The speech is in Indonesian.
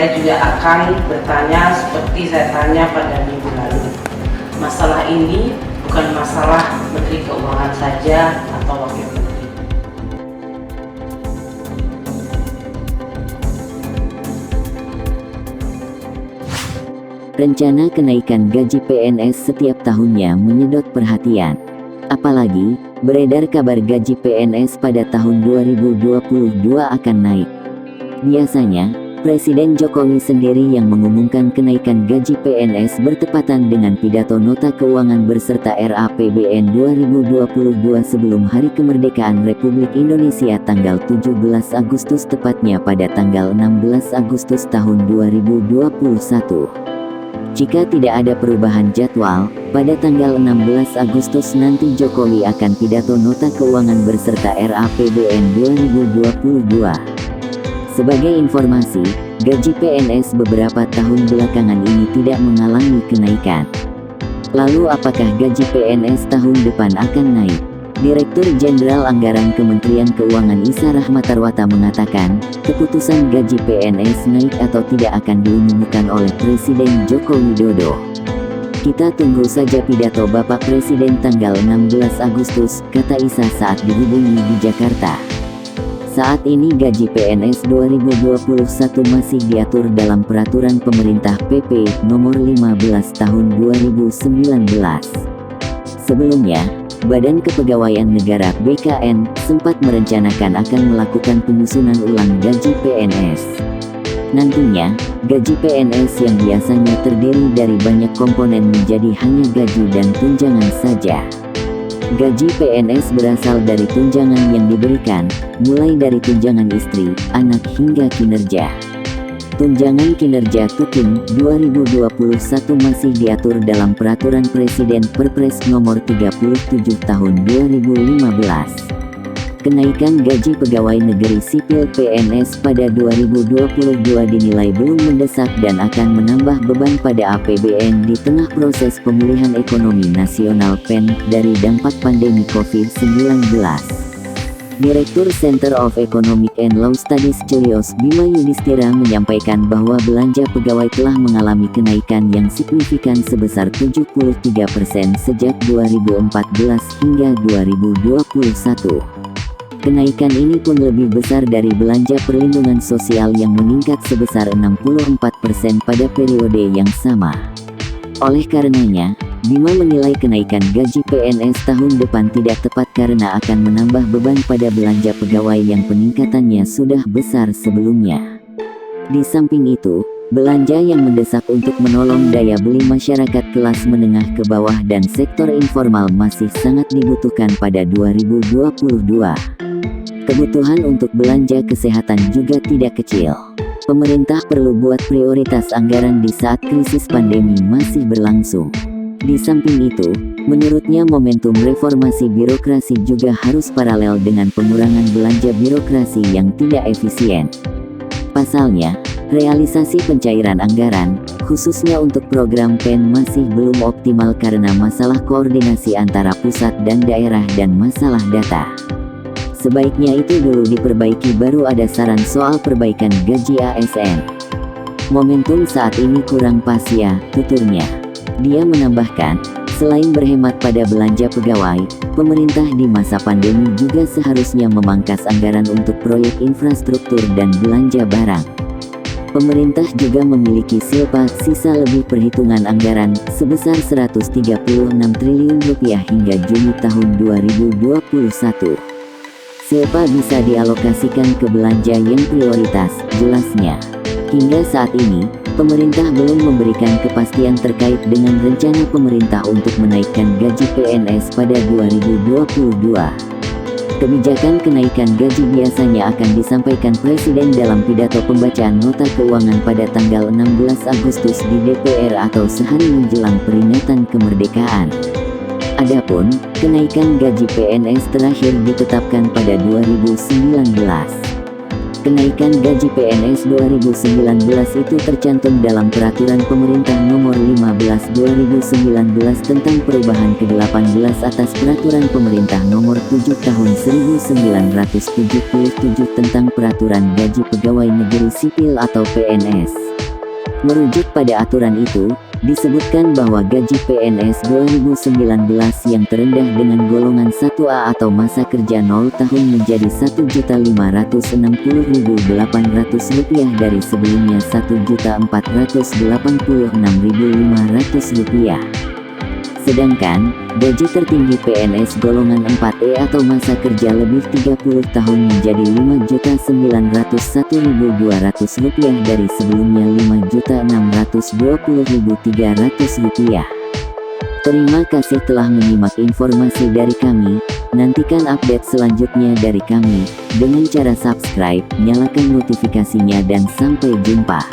saya juga akan bertanya seperti saya tanya pada minggu lalu. Masalah ini bukan masalah Menteri Keuangan saja atau Wakil Menteri. Rencana kenaikan gaji PNS setiap tahunnya menyedot perhatian. Apalagi, beredar kabar gaji PNS pada tahun 2022 akan naik. Biasanya, Presiden Jokowi sendiri yang mengumumkan kenaikan gaji PNS bertepatan dengan pidato nota keuangan berserta RAPBN 2022 sebelum Hari Kemerdekaan Republik Indonesia tanggal 17 Agustus tepatnya pada tanggal 16 Agustus tahun 2021. Jika tidak ada perubahan jadwal, pada tanggal 16 Agustus nanti Jokowi akan pidato nota keuangan berserta RAPBN 2022. Sebagai informasi, gaji PNS beberapa tahun belakangan ini tidak mengalami kenaikan. Lalu apakah gaji PNS tahun depan akan naik? Direktur Jenderal Anggaran Kementerian Keuangan Isa Rahmatarwata mengatakan, keputusan gaji PNS naik atau tidak akan diumumkan oleh Presiden Joko Widodo. Kita tunggu saja pidato Bapak Presiden tanggal 16 Agustus, kata Isa saat dihubungi di Jakarta. Saat ini gaji PNS 2021 masih diatur dalam Peraturan Pemerintah PP Nomor 15 Tahun 2019. Sebelumnya, Badan Kepegawaian Negara (BKN) sempat merencanakan akan melakukan penyusunan ulang gaji PNS. Nantinya, gaji PNS yang biasanya terdiri dari banyak komponen menjadi hanya gaji dan tunjangan saja. Gaji PNS berasal dari tunjangan yang diberikan, mulai dari tunjangan istri, anak hingga kinerja. Tunjangan kinerja Tukin 2021 masih diatur dalam Peraturan Presiden Perpres Nomor 37 Tahun 2015. Kenaikan gaji pegawai negeri sipil PNS pada 2022 dinilai belum mendesak dan akan menambah beban pada APBN di tengah proses pemulihan ekonomi nasional PEN dari dampak pandemi COVID-19. Direktur Center of Economic and Law Studies Julius Bima Yudhistira menyampaikan bahwa belanja pegawai telah mengalami kenaikan yang signifikan sebesar 73% sejak 2014 hingga 2021. Kenaikan ini pun lebih besar dari belanja perlindungan sosial yang meningkat sebesar 64% pada periode yang sama. Oleh karenanya, Bima menilai kenaikan gaji PNS tahun depan tidak tepat karena akan menambah beban pada belanja pegawai yang peningkatannya sudah besar sebelumnya. Di samping itu, belanja yang mendesak untuk menolong daya beli masyarakat kelas menengah ke bawah dan sektor informal masih sangat dibutuhkan pada 2022. Kebutuhan untuk belanja kesehatan juga tidak kecil. Pemerintah perlu buat prioritas anggaran di saat krisis pandemi masih berlangsung. Di samping itu, menurutnya momentum reformasi birokrasi juga harus paralel dengan pengurangan belanja birokrasi yang tidak efisien. Pasalnya, realisasi pencairan anggaran, khususnya untuk program PEN masih belum optimal karena masalah koordinasi antara pusat dan daerah dan masalah data. Sebaiknya itu dulu diperbaiki baru ada saran soal perbaikan gaji ASN. Momentum saat ini kurang pas ya, tuturnya. Dia menambahkan, selain berhemat pada belanja pegawai, pemerintah di masa pandemi juga seharusnya memangkas anggaran untuk proyek infrastruktur dan belanja barang. Pemerintah juga memiliki silpa sisa lebih perhitungan anggaran sebesar Rp136 triliun hingga Juni tahun 2021. Silpa bisa dialokasikan ke belanja yang prioritas, jelasnya. Hingga saat ini, pemerintah belum memberikan kepastian terkait dengan rencana pemerintah untuk menaikkan gaji PNS pada 2022. Kebijakan kenaikan gaji biasanya akan disampaikan Presiden dalam pidato pembacaan nota keuangan pada tanggal 16 Agustus di DPR atau sehari menjelang peringatan kemerdekaan. Adapun, kenaikan gaji PNS terakhir ditetapkan pada 2019. Kenaikan gaji PNS 2019 itu tercantum dalam Peraturan Pemerintah Nomor 15 2019 tentang perubahan ke-18 atas Peraturan Pemerintah Nomor 7 Tahun 1977 tentang Peraturan Gaji Pegawai Negeri Sipil atau PNS. Merujuk pada aturan itu, disebutkan bahwa gaji PNS 2019 yang terendah dengan golongan 1A atau masa kerja 0 tahun menjadi Rp1.560.800 dari sebelumnya Rp1.486.500. Sedangkan, gaji tertinggi PNS golongan 4E atau masa kerja lebih 30 tahun menjadi Rp5.901.200 dari sebelumnya Rp5.620.300. Terima kasih telah menyimak informasi dari kami. Nantikan update selanjutnya dari kami dengan cara subscribe, nyalakan notifikasinya dan sampai jumpa.